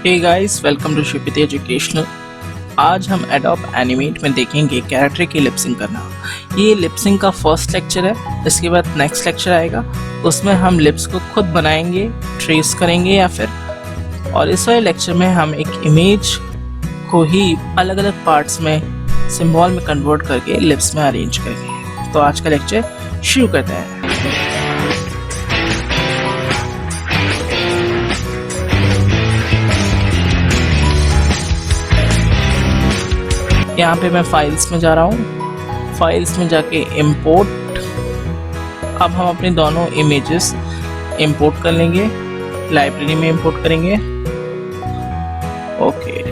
Hey guys, welcome to शिपित educational. आज हम एडोब एनिमेट में देखेंगे कैरेक्टर की लिपसिंग करना। ये लिपसिंग का फर्स्ट लेक्चर है। इसके बाद नेक्स्ट लेक्चर आएगा, उसमें हम लिप्स को खुद बनाएंगे, ट्रेस करेंगे या फिर और इस वाले लेक्चर में हम एक इमेज को ही अलग अलग पार्ट्स में सिंबल में कन्वर्ट करके लिप्स में अरेंज करेंगे। तो आज का लेक्चर शुरू करते हैं। यहाँ पे मैं फाइल्स में जा रहा हूँ। फाइल्स में जाके इंपोर्ट। अब हम अपने दोनों इमेजेस इंपोर्ट कर लेंगे, लाइब्रेरी में इंपोर्ट करेंगे। ओके,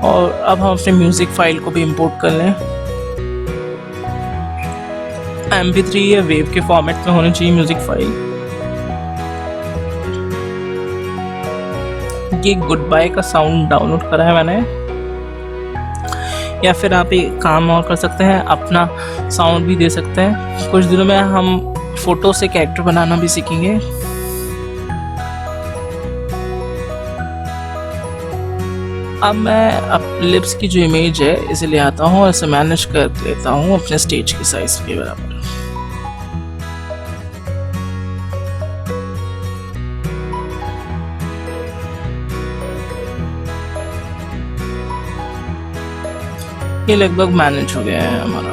और अब हम अपने म्यूजिक फाइल को भी इंपोर्ट कर लें। MP3 या वेव के फॉर्मेट में होनी चाहिए म्यूजिक फाइल। ये गुड बाय का साउंड डाउनलोड करा है मैंने। या फिर आप एक काम और कर सकते हैं, अपना साउंड भी दे सकते हैं। कुछ दिनों में हम फोटो से कैरेक्टर बनाना भी सीखेंगे। अब मैं लिप्स की जो इमेज है इसे ले आता हूँ और इसे मैनेज कर लेता हूँ अपने स्टेज की साइज के बराबर। ये लगभग मैनेज हो गया है हमारा।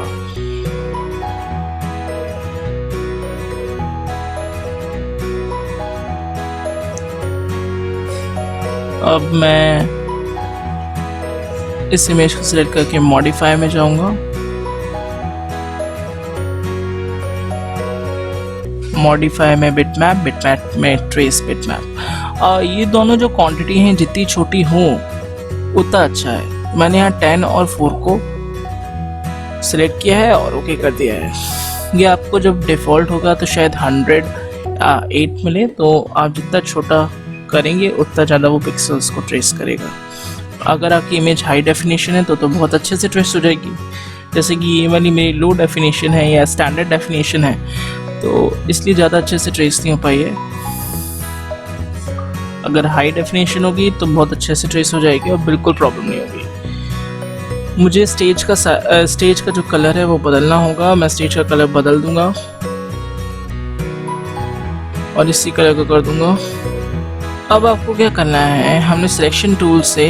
अब मैं इस इमेज को सिलेक्ट करके मॉडिफाई में जाऊंगा। मॉडिफाई में बिटमैप में ट्रेस बिटमैप। और ये दोनों जो क्वांटिटी हैं जितनी छोटी हो उतना अच्छा है। मैंने यहाँ 10 और 4 को सिलेक्ट किया है और ओके कर दिया है। ये आपको जब डिफ़ॉल्ट होगा तो शायद 108 मिले, तो आप जितना छोटा करेंगे उतना ज़्यादा वो पिक्सल्स को ट्रेस करेगा। अगर आपकी इमेज हाई डेफिनेशन है तो बहुत अच्छे से ट्रेस हो जाएगी। जैसे कि ये वाली मेरी लो डेफिनेशन है या स्टैंडर्ड डेफिनेशन है, तो इसलिए ज़्यादा अच्छे से ट्रेस नहीं हो पाई है। अगर हाई डेफिनेशन होगी तो बहुत अच्छे से ट्रेस हो जाएगी और बिल्कुल प्रॉब्लम नहीं होगी। मुझे स्टेज का जो कलर है वो बदलना होगा। मैं स्टेज का कलर बदल दूंगा और इसी कलर का कर दूंगा। अब आपको क्या करना है, हमने सिलेक्शन टूल से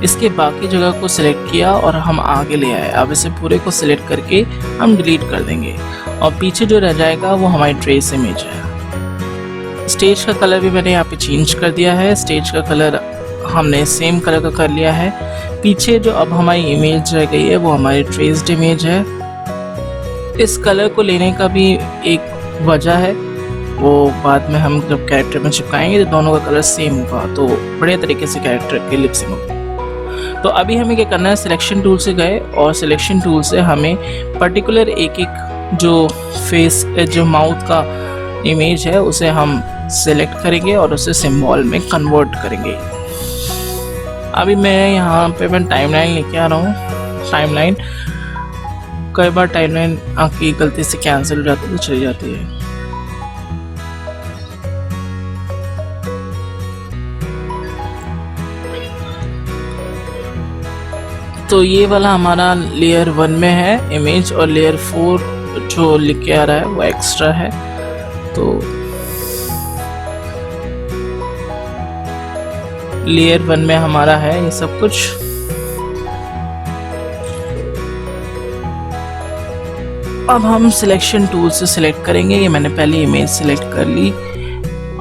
इसके बाकी जगह को सिलेक्ट किया और हम आगे ले आए। अब इसे पूरे को सिलेक्ट करके हम डिलीट कर देंगे और पीछे जो रह जाएगा वो हमारी ट्रेस इमेज है। स्टेज का कलर भी मैंने यहाँ पे चेंज कर दिया है। स्टेज का कलर हमने सेम कलर का कर लिया है। पीछे जो अब हमारी इमेज रह गई है वो हमारी ट्रेस्ड इमेज है। इस कलर को लेने का भी एक वजह है, वो बाद में हम जब कैरेक्टर में चिपकाएंगे तो दोनों का कलर सेम होगा, तो बढ़िया तरीके से कैरेक्टर की लिपसिंग होगी। तो अभी हमें क्या करना है, सिलेक्शन टूल से गए और सिलेक्शन टूल से हमें पर्टिकुलर एक जो फेस जो माउथ का इमेज है उसे हम सिलेक्ट करेंगे और उसे सिंबल में कन्वर्ट करेंगे। अभी मैं टाइमलाइन लेके आ रहा हूँ। टाइमलाइन कई बार टाइमलाइन आपकी गलती से कैंसिल हो जाती है तो चली जाती है। तो ये वाला हमारा लेयर 1 में है इमेज, और लेयर 4 जो लिख के आ रहा है वो एक्स्ट्रा है। तो लेयर 1 में हमारा है ये सब कुछ। अब हम सिलेक्शन टूल से सिलेक्ट करेंगे। ये मैंने पहले इमेज सिलेक्ट कर ली।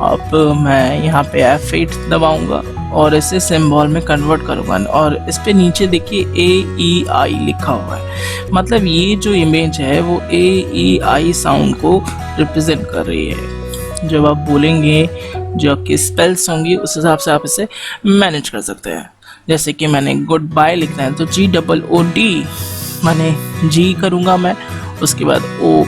अब मैं यहाँ पे F8 दबाऊंगा और इसे सिंबल में कन्वर्ट करूँगा और इस पे नीचे देखिए AEI लिखा हुआ है। मतलब ये जो इमेज है वो AEI साउंड को रिप्रेजेंट कर रही है। जब आप बोलेंगे जो आपकी स्पेल्स होंगी उस हिसाब से आप इसे मैनेज कर सकते हैं। जैसे कि मैंने गुड बाय लिखना है तो GOOD मैंने G करूँगा मैं, उसके बाद O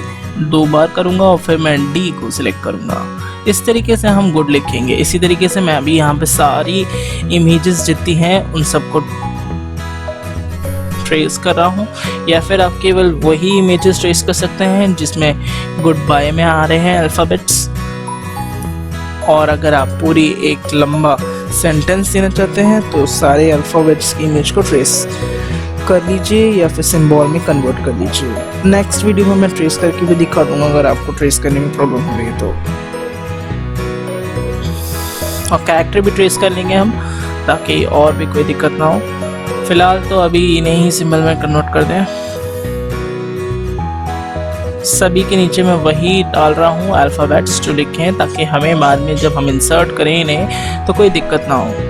2 बार करूँगा और फिर मैं D को सिलेक्ट करूँगा। इस तरीके से हम गुड लिखेंगे। इसी तरीके से मैं अभी यहाँ पे सारी इमेजेस जितनी हैं उन सबको ट्रेस कर रहा हूँ, या फिर आप केवल वही इमेजेस ट्रेस कर सकते हैं जिसमें गुड बाय में आ रहे हैं अल्फ़ाबेट्स। और अगर आप पूरी एक लंबा सेंटेंस देना चाहते हैं तो सारे अल्फ़ाबेट्स की इमेज को ट्रेस कर लीजिए या फिर सिंबल में कन्वर्ट कर लीजिए। नेक्स्ट वीडियो में मैं ट्रेस करके भी दिखा दूंगा अगर आपको ट्रेस करने में प्रॉब्लम हो रही है तो। और कैरेक्टर भी ट्रेस कर लेंगे हम ताकि और भी कोई दिक्कत ना हो। फिलहाल तो अभी इन्हें ही सिंबल में कन्वर्ट कर दें। सभी के नीचे मैं वही डाल रहा हूँ अल्फ़ाबेट्स जो लिखे हैं, ताकि हमें बाद में जब हम इंसर्ट करें इन्हें तो कोई दिक्कत ना हो।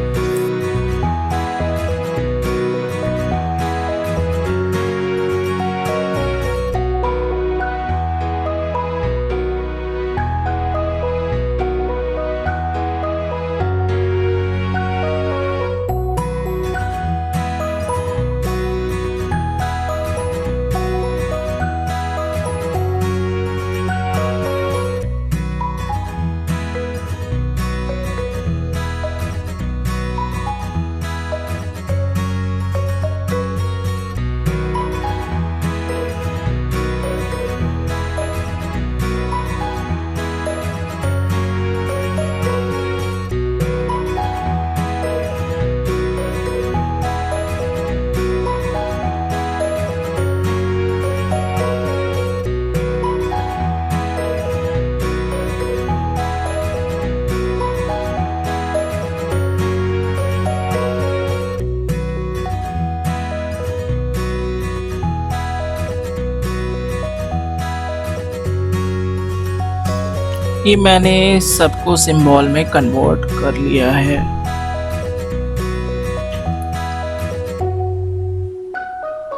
ये मैंने सबको सिंबल में कन्वर्ट कर लिया है।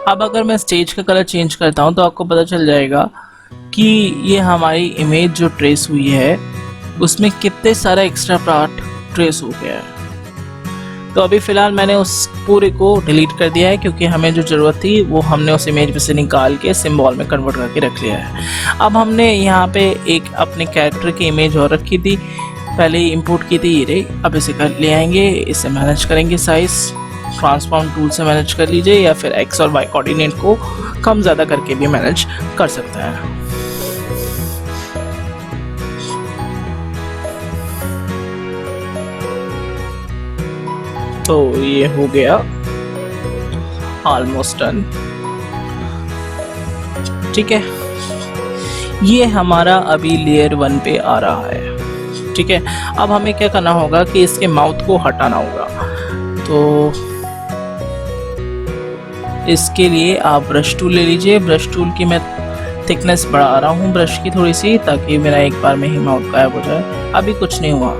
अब अगर मैं स्टेज का कलर चेंज करता हूं तो आपको पता चल जाएगा कि ये हमारी इमेज जो ट्रेस हुई है उसमें कितने सारा एक्स्ट्रा पार्ट ट्रेस हो गया है। तो अभी फ़िलहाल मैंने उस पूरे को डिलीट कर दिया है क्योंकि हमें जो ज़रूरत थी वो हमने उस इमेज में से निकाल के सिंबल में कन्वर्ट करके रख लिया है। अब हमने यहाँ पे एक अपने कैरेक्टर की इमेज और रखी थी, पहले ही इंपोर्ट की थी, ये रही। अब इसे कर ले आएंगे, इसे मैनेज करेंगे साइज़, ट्रांसफॉर्म टूल से मैनेज कर लीजिए या फिर एक्स और वाई कोऑर्डिनेट को कम ज़्यादा करके भी मैनेज कर सकता है। तो ये हो गया ऑलमोस्ट डन। ठीक है, ये हमारा अभी लेयर 1 पे आ रहा है। ठीक है, अब हमें क्या करना होगा कि इसके माउथ को हटाना होगा। तो इसके लिए आप ब्रश टूल ले लीजिए। ब्रश टूल की मैं थिकनेस बढ़ा रहा हूँ ब्रश की थोड़ी सी, ताकि मेरा एक बार में ही माउथ गायब हो जाए। अभी कुछ नहीं हुआ।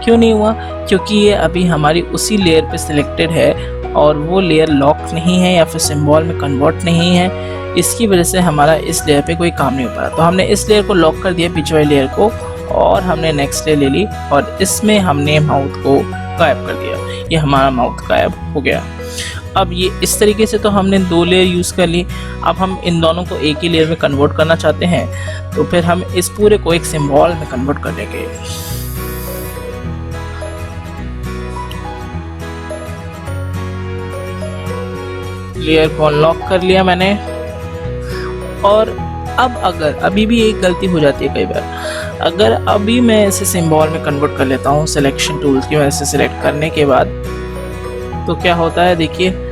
क्यों नहीं हुआ? क्योंकि ये अभी हमारी उसी लेयर पे सिलेक्टेड है और वो लेयर लॉक नहीं है या फिर सिंबल में कन्वर्ट नहीं है। इसकी वजह से हमारा इस लेयर पे कोई काम नहीं हो पा रहा। तो हमने इस लेयर को लॉक कर दिया, पीछे वाली लेयर को, और हमने नेक्स्ट लेयर ले ली और इसमें हमने माउथ को गायब कर दिया। ये हमारा माउथ गायब हो गया। अब ये इस तरीके से तो हमने 2 लेयर यूज़ कर ली। अब हम इन दोनों को एक ही लेयर में कन्वर्ट करना चाहते हैं, तो फिर हम इस पूरे को एक सिंबल में कन्वर्ट कर देंगे। लेयर को अनलॉक कर लिया मैंने। और अब अगर अभी भी एक गलती हो जाती है कई बार, अगर अभी मैं इसे सिंबल में कन्वर्ट कर लेता हूँ सिलेक्शन टूल की वजह से सिलेक्ट करने के बाद, तो क्या होता है देखिए,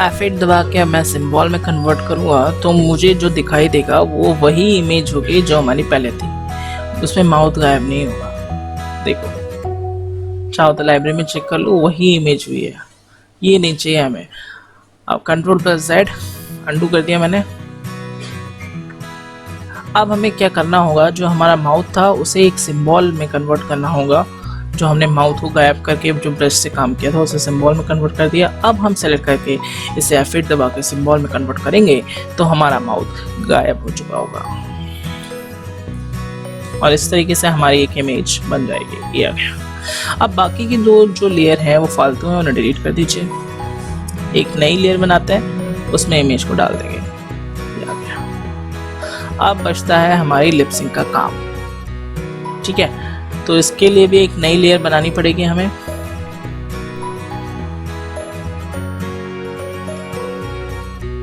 F8 दबा के मैं सिंबल में कन्वर्ट करूँगा तो मुझे जो दिखाई देगा वो वही इमेज होगी जो हमारी पहले थी। उसमें माउथ गायब नहीं होगा। देखो, चाहो तो लाइब्रेरी में चेक कर लो, वही इमेज हुई है। ये नहीं चाहिए हमें। अब Ctrl+Z अंडू कर दिया मैंने। अब हमें क्या करना होगा, जो हमारा माउथ था उसे एक सिंबल में कन्वर्ट करना होगा। जो हमने माउथ को गायब करके जो ब्रश से काम किया था उसे सिंबल में कन्वर्ट कर दिया। अब हम सेलेक्ट करके इसे F8 दबा के सिंबल में कन्वर्ट करेंगे तो हमारा माउथ गायब हो चुका होगा और इस तरीके से हमारी एक इमेज बन जाएगी। ये आ गया। अब बाकी की दो जो लेयर है वो फालतू है, उन्हें डिलीट कर दीजिए। एक नई लेयर बनाते हैं, उसमें इमेज को डाल देंगे। ये आ गया। अब बचता है हमारी लिपसिंग का काम। ठीक है, तो इसके लिए भी एक नई लेयर बनानी पड़ेगी हमें।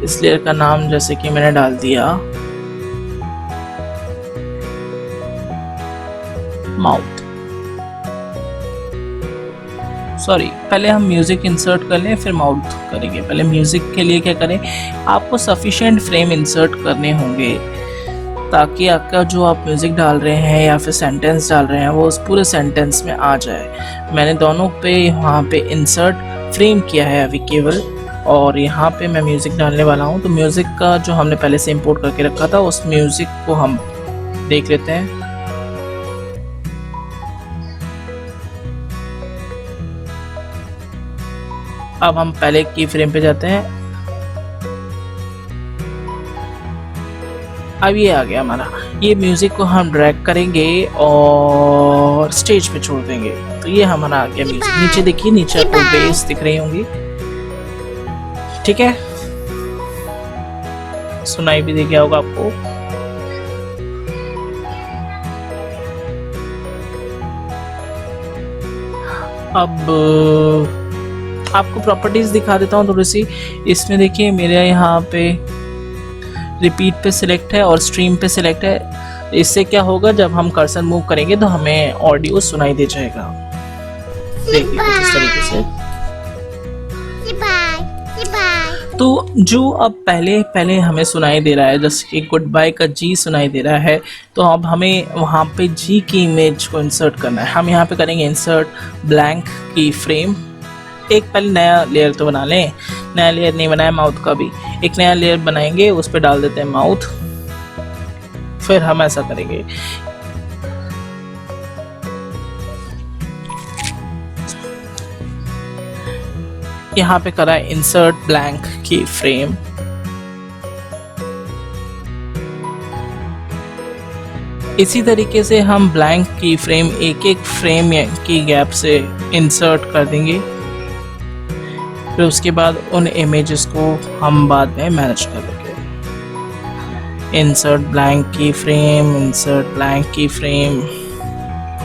इस लेयर का नाम जैसे कि मैंने डाल दिया माउथ। सॉरी, पहले हम म्यूजिक इंसर्ट कर लें फिर माउथ करेंगे। पहले म्यूजिक के लिए क्या करें, आपको सफिशिएंट फ्रेम इंसर्ट करने होंगे ताकि आपका जो आप म्यूजिक डाल रहे हैं या फिर सेंटेंस डाल रहे हैं वो उस पूरे सेंटेंस में आ जाए। मैंने दोनों पे यहाँ पे इंसर्ट फ्रेम किया है अभी केवल, और यहाँ पे मैं म्यूजिक डालने वाला हूँ। तो म्यूजिक का जो हमने पहले से इंपोर्ट करके रखा था उस म्यूजिक को हम देख लेते हैं। अब हम पहले की फ्रेम पे जाते हैं। अब ये आ गया हमारा। ये म्यूजिक को हम ड्रैग करेंगे और स्टेज पे छोड़ देंगे। तो ये हमारा आ गया म्यूजिक। नीचे देखिए, नीचे आपको बेस दिख रही होंगी, ठीक है, सुनाई भी दे गया होगा आपको। अब आपको प्रॉपर्टीज दिखा देता हूँ थोड़ी सी। इसमें देखिए मेरे यहाँ पे रिपीट पे सिलेक्ट है और स्ट्रीम पे सिलेक्ट है। इससे क्या होगा, जब हम कर्सर मूव करेंगे तो हमें ऑडियो सुनाई दे जाएगा। देखिए कुछ इस तरीके से। तो जो अब पहले हमें सुनाई दे रहा है, जैसे कि गुड बाय का जी सुनाई दे रहा है, तो अब हमें वहाँ पे जी की इमेज को इंसर्ट करना है। हम यहाँ पे करेंगे इंसर्ट ब्लैंक की फ्रेम। एक पहले नया लेयर तो बना लें, नया लेयर नहीं बनाया माउथ का भी, एक नया लेयर बनाएंगे, उस पर डाल देते हैं माउथ। फिर हम ऐसा करेंगे, यहाँ पे करा इंसर्ट ब्लैंक की फ्रेम। इसी तरीके से हम ब्लैंक की फ्रेम एक एक फ्रेम की गैप से इंसर्ट कर देंगे। फिर उसके बाद उन इमेजेस को हम बाद में मैनेज कर लेंगे। इंसर्ट ब्लैंक की फ्रेम, इंसर्ट ब्लैंक की फ्रेम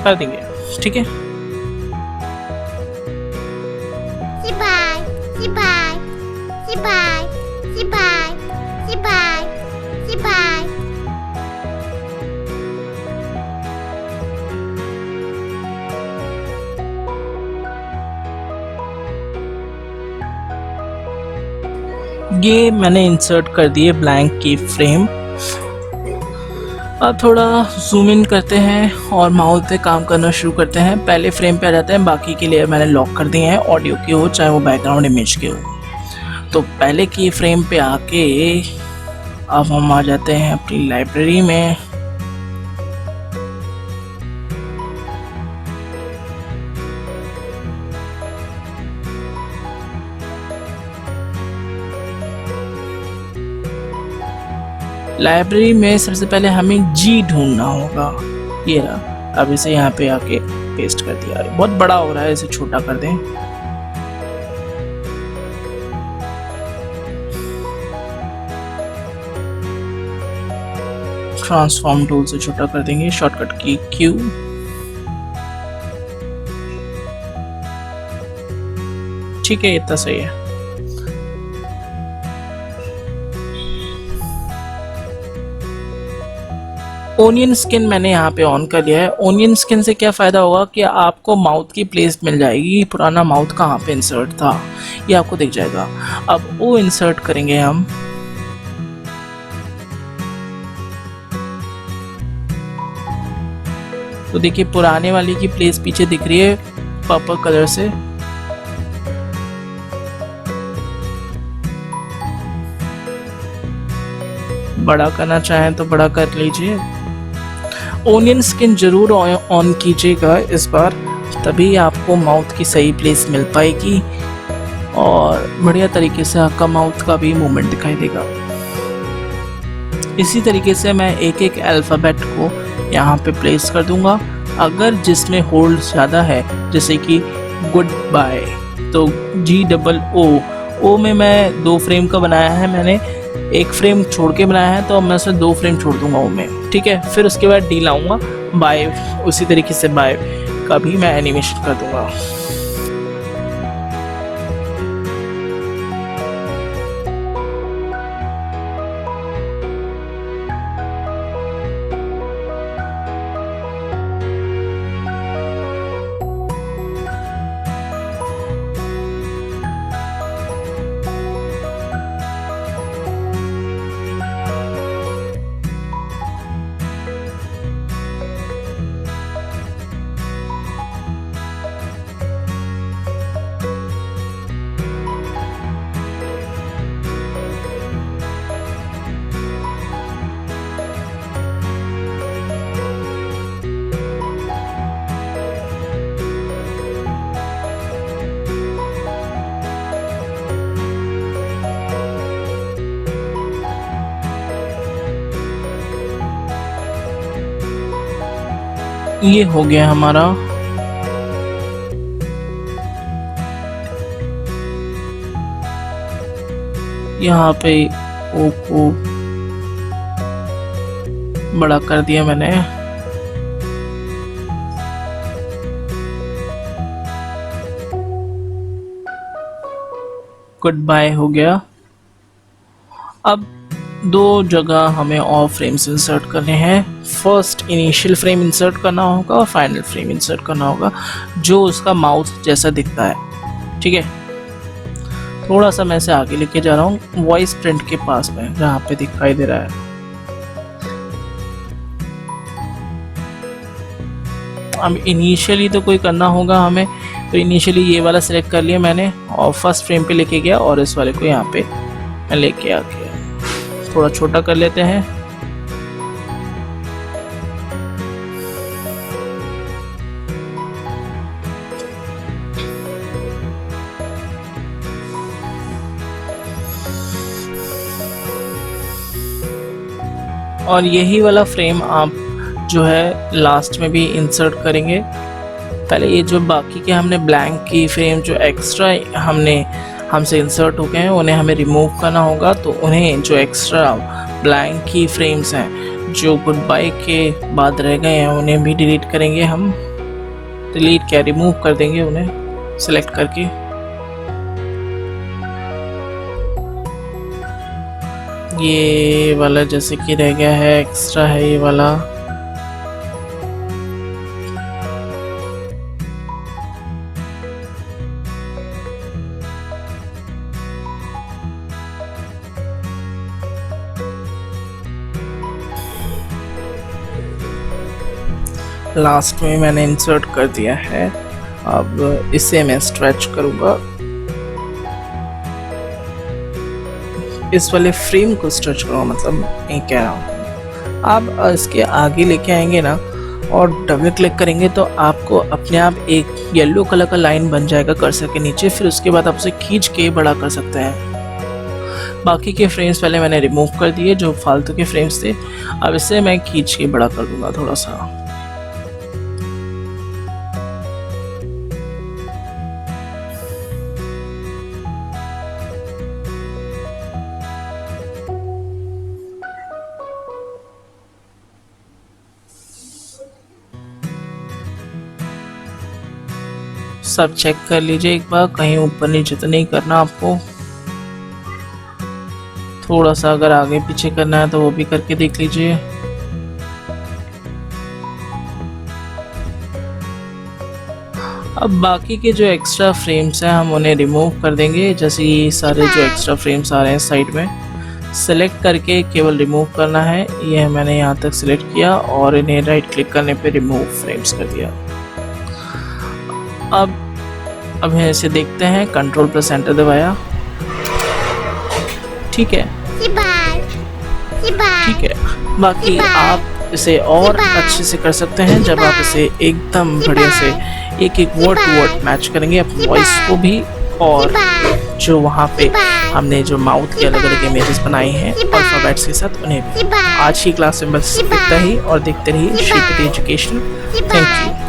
कर देंगे, ठीक है। ये मैंने इंसर्ट कर दिए ब्लैंक की फ्रेम। अब थोड़ा जूम इन करते हैं और माउथ पे काम करना शुरू करते हैं। पहले फ्रेम पे आ जाते हैं, बाकी के लेयर मैंने लॉक कर दिए हैं, ऑडियो के हो चाहे वो बैकग्राउंड इमेज के हो। तो पहले की फ्रेम पे आके अब हम आ जाते हैं अपनी लाइब्रेरी में। लाइब्रेरी में सबसे पहले हमें जी ढूंढना होगा। ये रहा, अब इसे यहाँ पे आके पेस्ट कर दिया। बहुत बड़ा हो रहा है, इसे छोटा कर दें। ट्रांसफॉर्म टूल से छोटा कर देंगे, शॉर्टकट की Q। ठीक है, इतना सही है। ओनियन स्किन मैंने यहाँ पे ऑन कर लिया है। ओनियन स्किन से क्या फ़ायदा होगा कि आपको माउथ की प्लेस मिल जाएगी, पुराना माउथ कहाँ पे इंसर्ट था ये आपको दिख जाएगा। अब वो इंसर्ट करेंगे हम। तो देखिए पुराने वाली की प्लेस पीछे दिख रही है पर्पल कलर से। बड़ा करना चाहें तो बड़ा कर लीजिए। ओनियन स्किन जरूर ऑन कीजिएगा इस बार, तभी आपको माउथ की सही प्लेस मिल पाएगी और बढ़िया तरीके से आपका माउथ का भी मूवमेंट दिखाई देगा। इसी तरीके से मैं एक एक अल्फ़ाबेट को यहाँ पे प्लेस कर दूंगा। अगर जिसमें होल्ड ज़्यादा है, जैसे कि गुड बाय, तो GOO में मैं 2 फ्रेम का बनाया है, मैंने 1 फ्रेम छोड़ के बनाया है, तो अब मैं उसमें 2 फ्रेम छोड़ दूंगा ओ में, ठीक है। फिर उसके बाद डी लाऊंगा, बाय उसी तरीके से बाय का भी मैं एनिमेशन कर दूंगा। ये हो गया हमारा। यहाँ पे ओ को बड़ा कर दिया मैंने। गुड बाय हो गया। अब दो जगह हमें और फ्रेम्स इंसर्ट करने हैं। फर्स्ट इनिशियल फ्रेम इंसर्ट करना होगा और फाइनल फ्रेम इंसर्ट करना होगा जो उसका माउथ जैसा दिखता है। ठीक है, थोड़ा सा मैं इसे आगे लेके जा रहा हूँ वॉइस प्रिंट के पास में जहाँ पे दिखाई दे रहा है। अब इनिशियली तो कोई करना होगा हमें, तो इनिशियली ये वाला सिलेक्ट कर लिया मैंने और फर्स्ट फ्रेम पे लेके गया और इस वाले को यहाँ पे मैं लेके आ गया। थोड़ा छोटा कर लेते हैं। और यही वाला फ्रेम आप जो है लास्ट में भी इंसर्ट करेंगे। पहले ये जो बाकी के हमने ब्लैंक की फ्रेम जो एक्स्ट्रा हमसे इंसर्ट हो गए हैं उन्हें हमें रिमूव करना होगा। तो उन्हें जो एक्स्ट्रा ब्लैंक की फ्रेम्स हैं जो गुड बाय के बाद रह गए हैं उन्हें भी डिलीट करेंगे हम। डिलीट क्या, रिमूव कर देंगे उन्हें सेलेक्ट करके। ये वाला जैसे कि रह गया है एक्स्ट्रा है ये वाला। लास्ट में मैंने इंसर्ट कर दिया है। अब इसे मैं स्ट्रेच करूँगा, इस वाले फ्रेम को स्ट्रेच करूँगा, मतलब मैं कह रहा हूँ। आप इसके आगे लेके आएंगे ना और डबल क्लिक करेंगे तो आपको अपने आप एक येलो कलर का लाइन बन जाएगा कर्सर के नीचे। फिर उसके बाद आप उसे खींच के बड़ा कर सकते हैं। बाकी के फ्रेम्स पहले मैंने रिमूव कर दिए जो फालतू के फ्रेम्स थे। अब इसे मैं खींच के बड़ा कर दूंगा थोड़ा सा। सब चेक कर लीजिए एक बार, कहीं ऊपर नीचे तो नहीं करना आपको। थोड़ा सा अगर आगे पीछे करना है तो वो भी करके देख लीजिए। अब बाकी के जो एक्स्ट्रा फ्रेम्स हैं हम उन्हें रिमूव कर देंगे। जैसे ये सारे जो एक्स्ट्रा फ्रेम्स आ रहे हैं साइड में, सेलेक्ट करके केवल रिमूव करना है। ये मैंने यहाँ तक सिलेक्ट किया और इन्हें राइट क्लिक करने पे रिमूव फ्रेम्स कर दिया। अब इसे देखते हैं, कंट्रोल प्लस एंटर दबाया। ठीक है, ठीक है। बाकी आप इसे और अच्छे से कर सकते हैं जब आप इसे एकदम बढ़िया से एक एक वर्ड टू वर्ड मैच करेंगे अपनी वॉइस को भी, और जो वहाँ पे हमने जो माउथ के अलग अलग इमेजेस बनाए हैं अल्फाबेट्स के साथ उन्हें भी। आज की क्लास में बस इतना ही, और देखते रहिए श्रीपति एजुकेशन। Thank you.